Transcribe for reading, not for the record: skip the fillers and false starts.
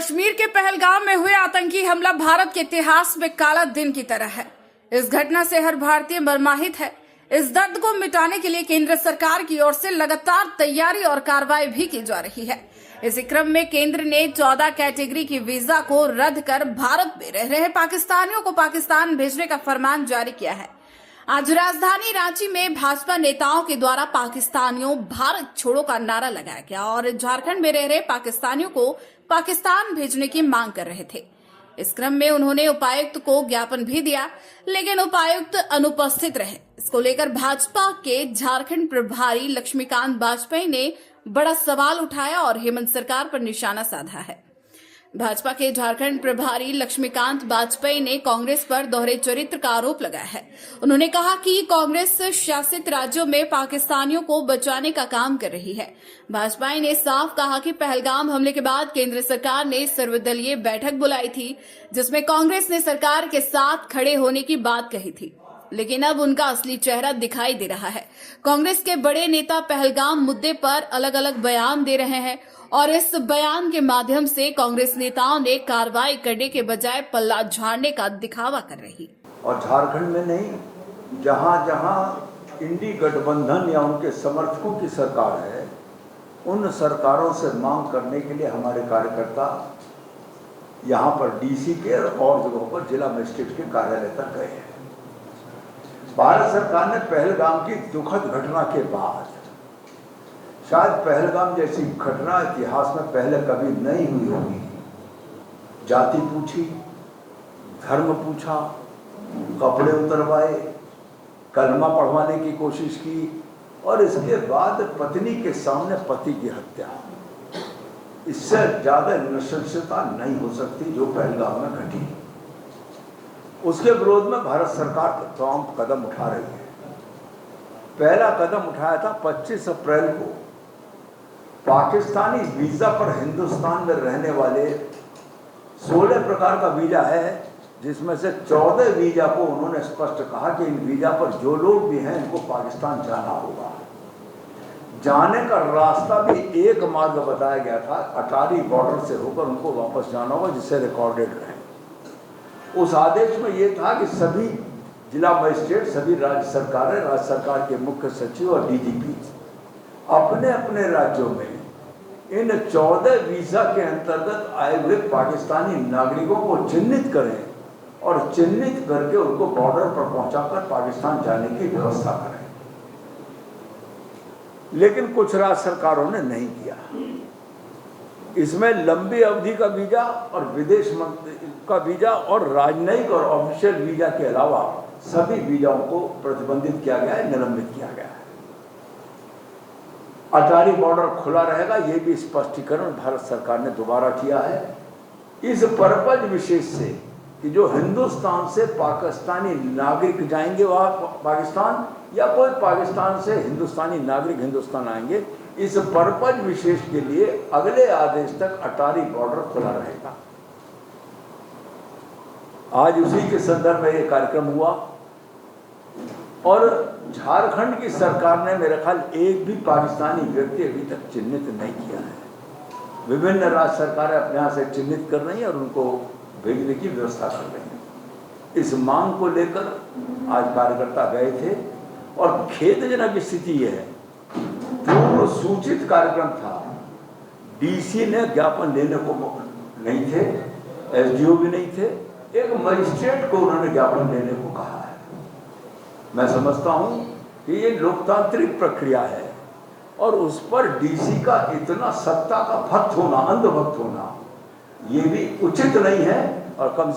कश्मीर के पहलगाम में हुए आतंकी हमला भारत के इतिहास में काला दिन की तरह है। इस घटना से हर भारतीय मर्माहित है। इस दर्द को मिटाने के लिए केंद्र सरकार की ओर से लगातार तैयारी और कार्रवाई भी की जा रही है। इसी क्रम में केंद्र ने 14 कैटेगरी की वीजा को रद्द कर भारत में रह रहे पाकिस्तानियों को पाकिस्तान भेजने का फरमान जारी किया है। आज राजधानी रांची में भाजपा नेताओं के द्वारा पाकिस्तानियों भारत छोड़ो का नारा लगाया गया और झारखंड में रह रहे पाकिस्तानियों को पाकिस्तान भेजने की मांग कर रहे थे। इस क्रम में उन्होंने उपायुक्त को ज्ञापन भी दिया, लेकिन उपायुक्त अनुपस्थित रहे। इसको लेकर भाजपा के झारखंड प्रभारी लक्ष्मीकांत वाजपेयी ने बड़ा सवाल उठाया और हेमंत सरकार पर निशाना साधा है। भाजपा के झारखंड प्रभारी लक्ष्मीकांत वाजपेयी ने कांग्रेस पर दोहरे चरित्र का आरोप लगाया है। उन्होंने कहा कि कांग्रेस शासित राज्यों में पाकिस्तानियों को बचाने का काम कर रही है। भाजपा ने साफ कहा कि पहलगाम हमले के बाद केंद्र सरकार ने सर्वदलीय बैठक बुलाई थी, जिसमें कांग्रेस ने सरकार के साथ खड़े होने की बात कही थी, लेकिन अब उनका असली चेहरा दिखाई दे रहा है। कांग्रेस के बड़े नेता पहलगाम मुद्दे पर अलग अलग बयान दे रहे हैं और इस बयान के माध्यम से कांग्रेस नेताओं ने कार्रवाई करने के बजाय पल्ला झाड़ने का दिखावा कर रही। और झारखंड में नहीं, जहां जहां इंडी गठबंधन या उनके समर्थकों की सरकार है, उन सरकारों से मांग करने के लिए हमारे कार्यकर्ता यहां पर डीसी के और जगहों पर जिला मजिस्ट्रेट के कार्यालय तक गए हैं। भारत सरकार ने पहलगाम की दुखद घटना के बाद, शायद पहलगाम जैसी घटना इतिहास में पहले कभी नहीं हुई होगी, जाति पूछी, धर्म पूछा, कपड़े उतरवाए, कलमा पढ़वाने की कोशिश की और इसके बाद पत्नी के सामने पति की हत्या। इससे ज्यादा नृशंसता नहीं हो सकती जो पहलगाम में घटी। उसके विरोध में भारत सरकार तमाम कदम उठा रही है। पहला कदम उठाया था 25 अप्रैल को पाकिस्तानी वीजा पर हिंदुस्तान में रहने वाले 16 प्रकार का वीजा है, जिसमें से 14 वीजा को उन्होंने स्पष्ट कहा कि इन वीजा पर जो लोग भी हैं इनको पाकिस्तान जाना होगा। जाने का रास्ता भी एक मार्ग बताया गया था, अटारी बॉर्डर से होकर उनको वापस जाना होगा, जिससे रिकॉर्डेड रहे। उस आदेश में यह था कि सभी जिला मजिस्ट्रेट, सभी राज्य सरकारें, राज्य सरकार के मुख्य सचिव और डीजीपी अपने अपने राज्यों में इन 14 वीजा के अंतर्गत आए हुए पाकिस्तानी नागरिकों को चिन्हित करें और चिन्हित करके उनको बॉर्डर पर पहुंचाकर पाकिस्तान जाने की व्यवस्था करें। लेकिन कुछ राज्य सरकारों ने नहीं किया। इसमें लंबी अवधि का वीजा और विदेश का वीजा और राजनयिक और ऑफिशियल वीजा के अलावा सभी वीजाओं को प्रतिबंधित किया गया है, निलंबित किया गया है। अटारी बॉर्डर खुला रहेगा, यह भी स्पष्टीकरण भारत सरकार ने दोबारा किया है, इस पर्पज विशेष से कि जो हिंदुस्तान से पाकिस्तानी नागरिक जाएंगे वहां पाकिस्तान, या कोई पाकिस्तान से हिंदुस्तानी नागरिक हिंदुस्तान आएंगे, इस पर्पज विशेष के लिए अगले आदेश तक अटारी बॉर्डर खुला रहेगा। आज उसी के संदर्भ में यह कार्यक्रम हुआ और झारखंड की सरकार ने मेरे ख्याल एक भी पाकिस्तानी व्यक्ति अभी तक चिन्हित नहीं किया है। विभिन्न राज्य सरकारें अपने यहाँ से चिन्हित कर रही हैं और उनको भेजने की व्यवस्था कर रही हैं। इस मांग को लेकर आज कार्यकर्ता गए थे और खेदजनक स्थिति यह है, पूर्व सूचित कार्यक्रम था, डीसी ने ज्ञापन लेने को नहीं थे, एसडीओ भी नहीं थे, एक मजिस्ट्रेट को उन्होंने ज्ञापन लेने को कहा है। मैं समझता हूं कि ये लोकतांत्रिक प्रक्रिया है और उस पर डीसी का इतना सत्ता का भक्त होना, अंधभक्त होना, ये भी उचित नहीं है। और कम